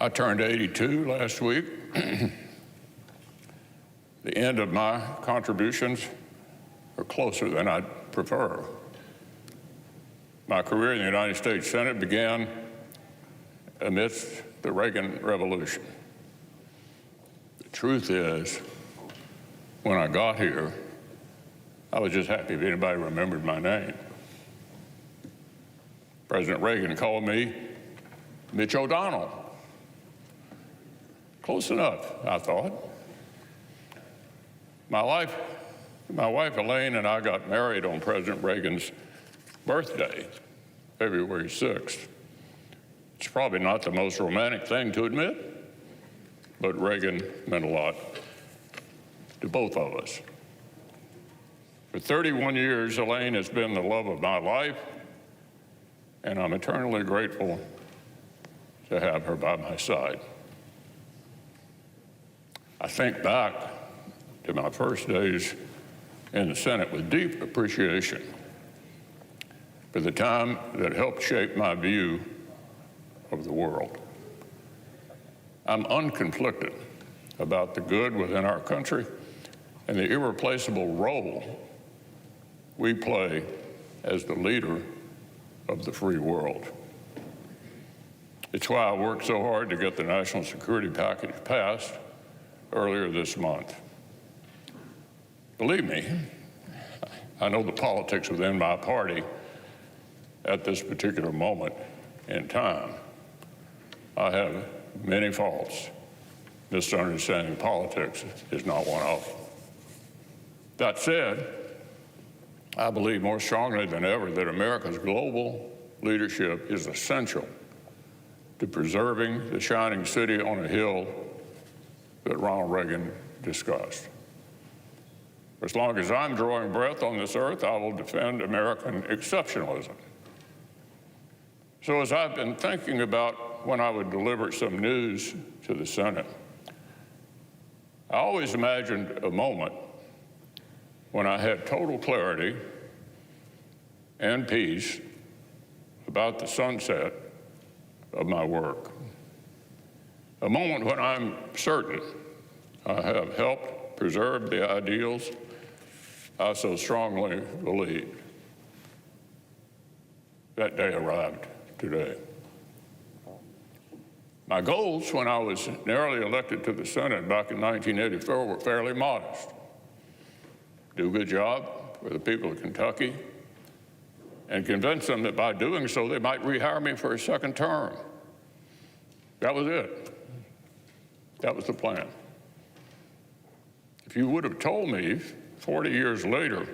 I turned 82 last week. The end of my contributions are closer than I'd prefer. My career in the United States Senate began amidst the Reagan Revolution. The truth is, when I got here, I was just happy if anybody remembered my name. President Reagan called me Mitch O'Donnell. Close enough, I thought. My wife Elaine and I got married on President Reagan's birthday, February 6th. It's probably not the most romantic thing to admit, but Reagan meant a lot to both of us. For 31 years, Elaine has been the love of my life, and I'm eternally grateful to have her by my side. I think back to my first days in the Senate with deep appreciation for the time that helped shape my view of the world. I'm unconflicted about the good within our country and the irreplaceable role we play as the leader of the free world. It's why I worked so hard to get the national security package passed earlier this month. Believe me, I know the politics within my party at this particular moment in time. I have many faults. Misunderstanding politics is not one of them. That said, I believe more strongly than ever that America's global leadership is essential to preserving the shining city on a hill that Ronald Reagan discussed. As long as I'm drawing breath on this earth, I will defend American exceptionalism. So as I've been thinking about when I would deliver some news to the Senate, I always imagined a moment when I had total clarity and peace about the sunset of my work. A moment when I'm certain I have helped preserve the ideals I so strongly believed. That day arrived today. My goals when I was narrowly elected to the Senate back in 1984 were fairly modest. Do a good job for the people of Kentucky and convince them that by doing so, they might rehire me for a second term. That was it. That was the plan. If you would have told me 40 years later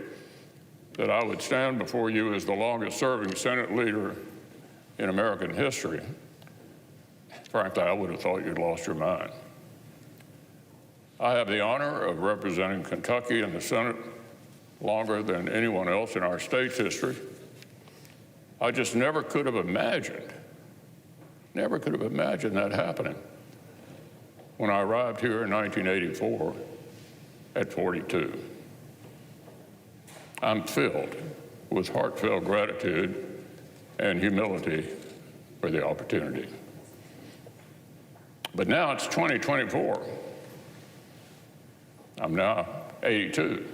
that I would stand before you as the longest-serving Senate leader in American history, frankly, I would have thought you'd lost your mind. I have the honor of representing Kentucky in the Senate longer than anyone else in our state's history. I just never could have imagined that happening when I arrived here in 1984 at 42. I'm filled with heartfelt gratitude and humility for the opportunity. But now it's 2024. I'm now 82.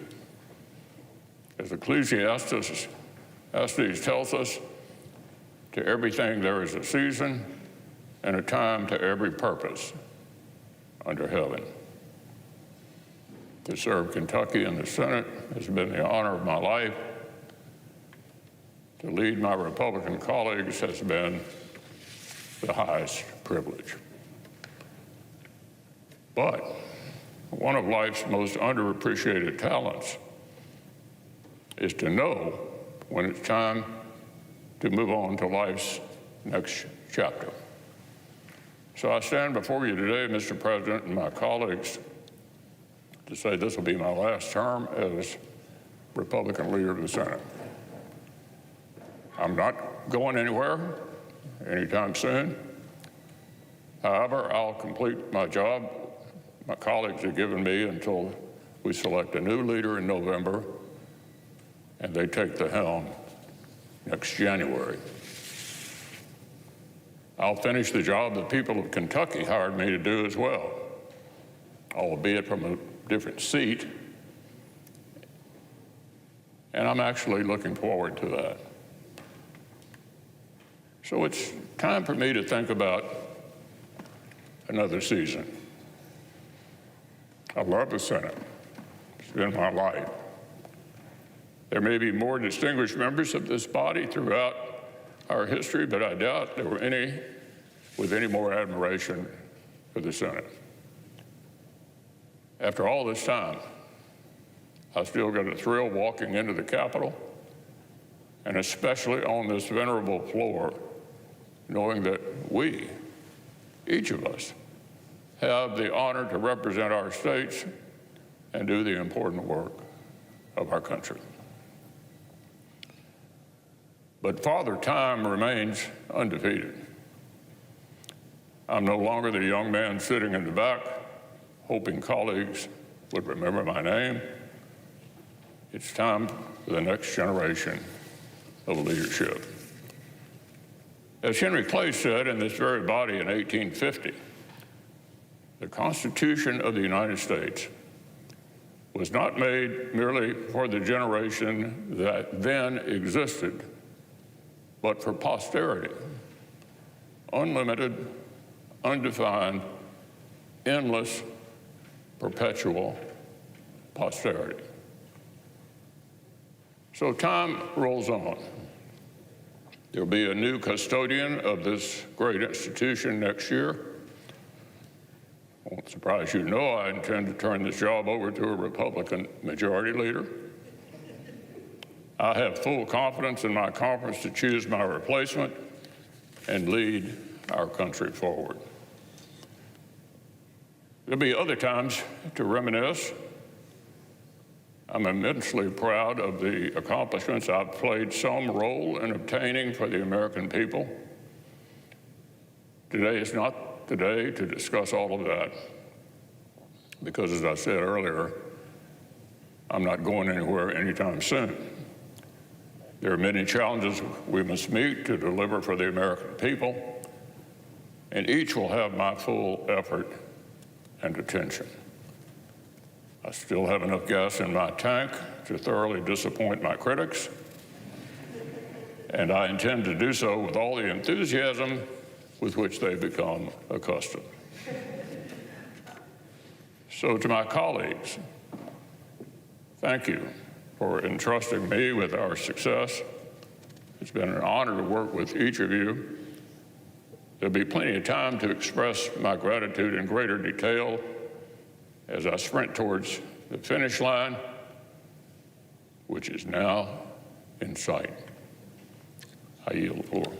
As Ecclesiastes tells us, to everything there is a season and a time to every purpose under heaven. To serve Kentucky in the Senate has been the honor of my life. To lead my Republican colleagues has been the highest privilege. But one of life's most underappreciated talents is to know when it's time to move on to life's next chapter. So I stand before you today, Mr. President, and my colleagues, to say this will be my last term as Republican leader of the Senate. I'm not going anywhere anytime soon. However, I'll complete my job my colleagues have given me until we select a new leader in November and they take the helm next January. I'll finish the job the people of Kentucky hired me to do as well, albeit from a different seat. And I'm actually looking forward to that. So it's time for me to think about another season. I love the Senate. It's been my life. There may be more distinguished members of this body throughout our history, but I doubt there were any with any more admiration for the Senate. After all this time, I still get a thrill walking into the Capitol, and especially on this venerable floor, knowing that we, each of us, have the honor to represent our states and do the important work of our country. But Father Time remains undefeated. I'm no longer the young man sitting in the back, hoping colleagues would remember my name. It's time for the next generation of leadership. As Henry Clay said in this very body in 1850, the Constitution of the United States was not made merely for the generation that then existed, but for posterity, unlimited, undefined, endless, perpetual posterity. So time rolls on. There'll be a new custodian of this great institution next year. Won't surprise you to know I intend to turn this job over to a Republican majority leader. I have full confidence in my conference to choose my replacement and lead our country forward. There'll be other times to reminisce. I'm immensely proud of the accomplishments I've played some role in obtaining for the American people. Today is not the day to discuss all of that, because as I said earlier, I'm not going anywhere anytime soon. There are many challenges we must meet to deliver for the American people, and each will have my full effort and attention. I still have enough gas in my tank to thoroughly disappoint my critics, and I intend to do so with all the enthusiasm with which they've become accustomed. So to my colleagues, thank you for entrusting me with our success. It's been an honor to work with each of you. There'll be plenty of time to express my gratitude in greater detail as I sprint towards the finish line, which is now in sight. I yield the floor.